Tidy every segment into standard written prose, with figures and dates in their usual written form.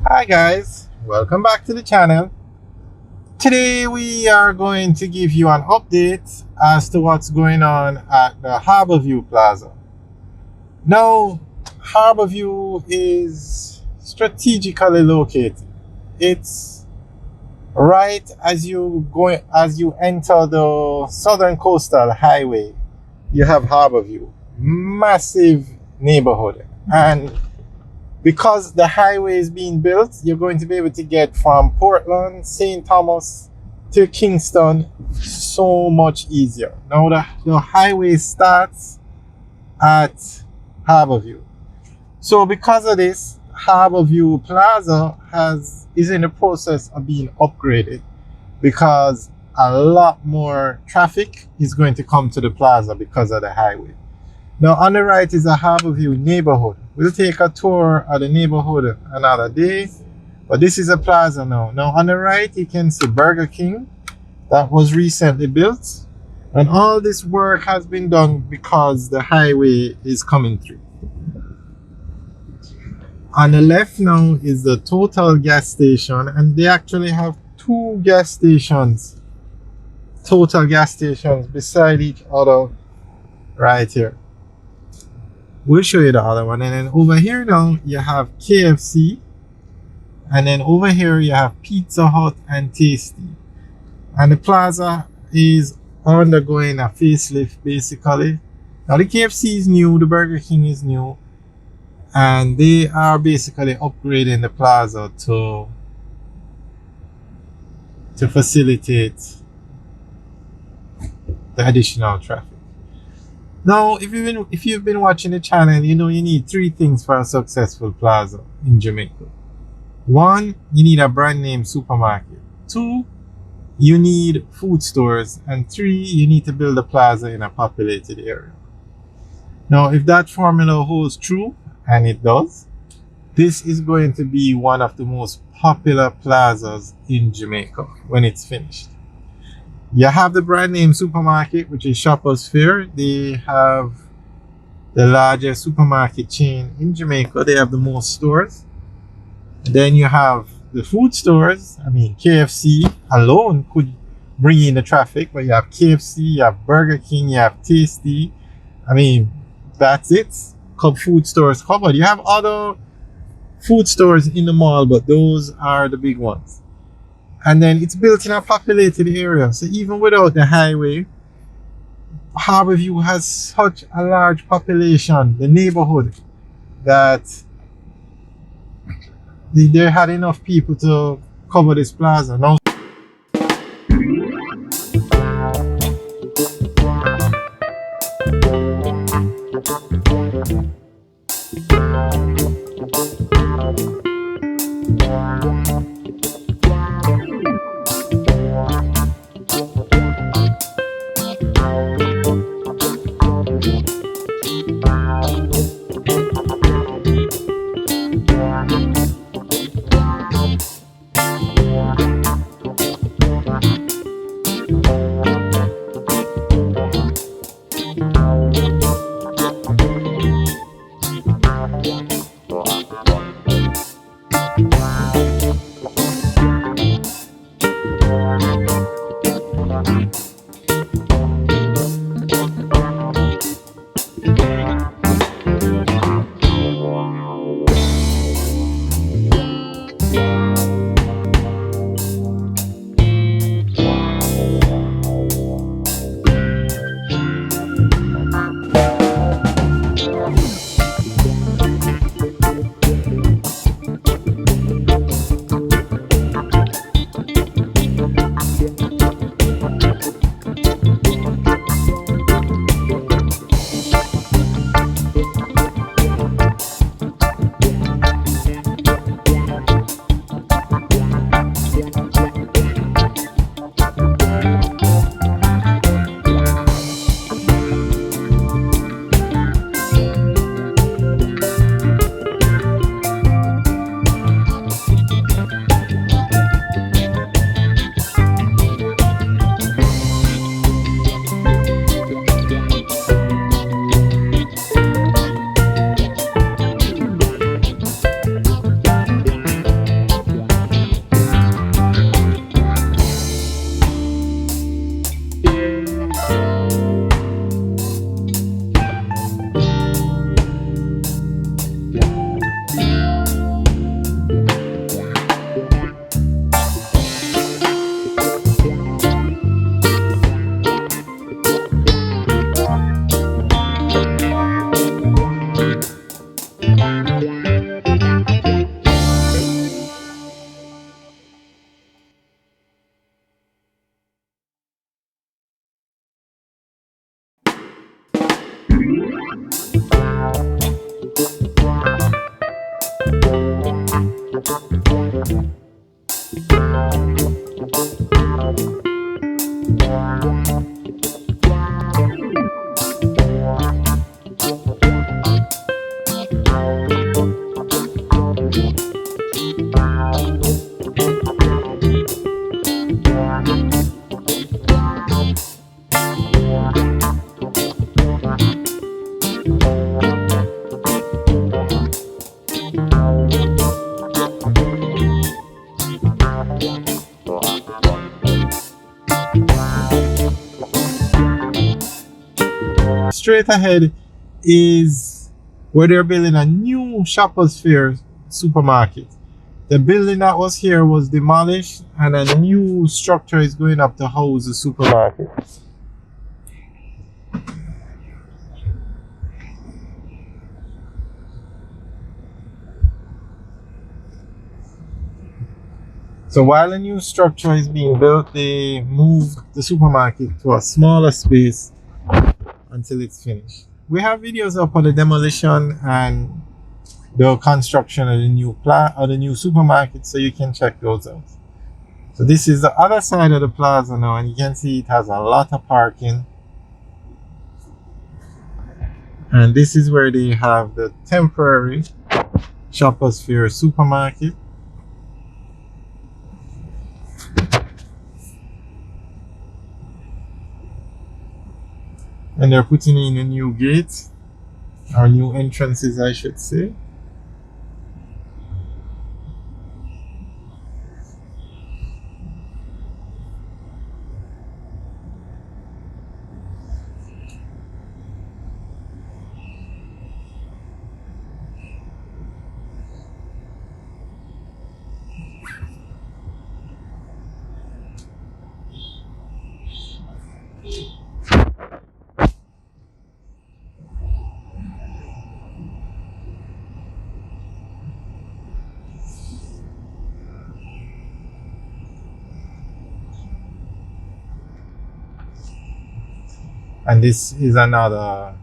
Hi guys, welcome back to the channel. Today we are going to give you an update as to what's going on at the Harbour Plaza. Now, Harbour is strategically located. It's right as you enter the Southern Coastal Highway. You have Harbour, massive neighborhood, and because the highway is being built, you're going to be able to get from Portland, St. Thomas to Kingston so much easier. Now the highway starts at Harbour. So because of this, Harbour Plaza is in the process of being upgraded because a lot more traffic is going to come to the plaza because of the highway. Now on the right is a Harbour neighborhood. We'll take a tour of the neighborhood another day, but this is a plaza now. Now on the right you can see Burger King that was recently built, and all this work has been done because the highway is coming through. On the left now is the Total gas station, and they actually have two gas stations, Total gas stations beside each other right here. We'll show you the other one. And then over here now you have KFC, and then over here you have Pizza Hut and Tasty. And the plaza is undergoing a facelift basically. Now the KFC is new, the Burger King is new, and they are basically upgrading the plaza to facilitate the additional traffic. Now, if you've been watching the channel, you know you need three things for a successful plaza in Jamaica. One, you need a brand name supermarket. Two, you need food stores. And three, you need to build a plaza in a populated area. Now, if that formula holds true, and it does, this is going to be one of the most popular plazas in Jamaica when it's finished. You have the brand name supermarket, which is Shoppers Fair. They have the largest supermarket chain in Jamaica. They have the most stores. And then you have the food stores. I mean, KFC alone could bring in the traffic, but you have KFC, you have Burger King, you have Tasty. I mean, that's it. Food stores covered. You have other food stores in the mall, but those are the big ones. And then it's built in a populated area, so even without the highway, Harbour has such a large population, the neighborhood, that they had enough people to cover this plaza. Now Straight ahead is where they're building a new Shoppers Fair supermarket. The building that was here was demolished and a new structure is going up to house the supermarket. So while a new structure is being built, they moved the supermarket to a smaller space until it's finished. We have videos up on the demolition and the construction of the new supermarket, so you can check those out. So this is the other side of the plaza now, and you can see it has a lot of parking. And this is where they have the temporary Shoppers Fair supermarket. And they're putting in a new gate, or new entrances, I should say. And this is another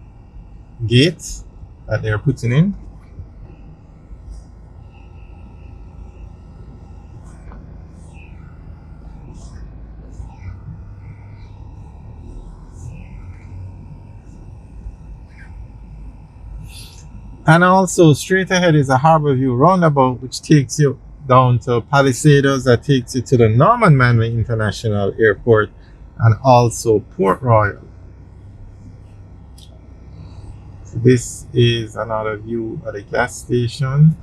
gate that they're putting in. And also straight ahead is a Harbour View roundabout, which takes you down to Palisados, that takes you to the Norman Manley International Airport and also Port Royal. So this is another view of the gas station.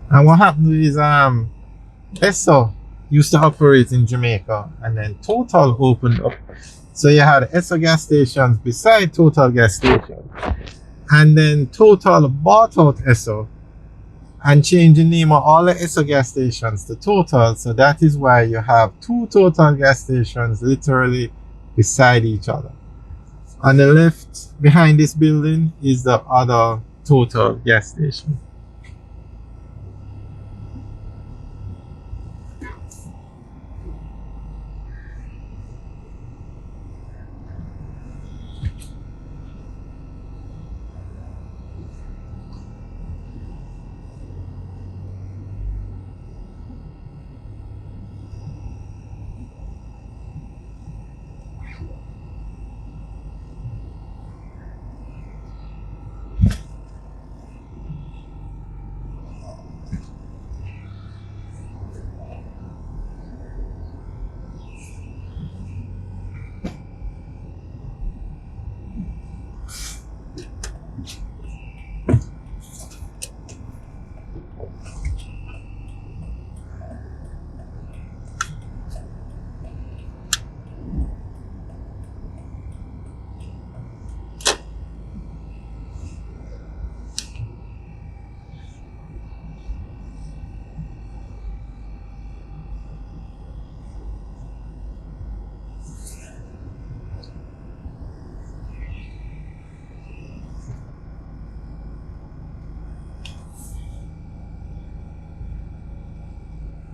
And what happened is Esso used to operate in Jamaica, and then Total opened up. So you had Esso gas stations beside Total gas stations. And then Total bought out Esso and changed the name of all the Esso gas stations to Total. So that is why you have two Total gas stations literally beside each other. On the left behind this building is the other Total gas station.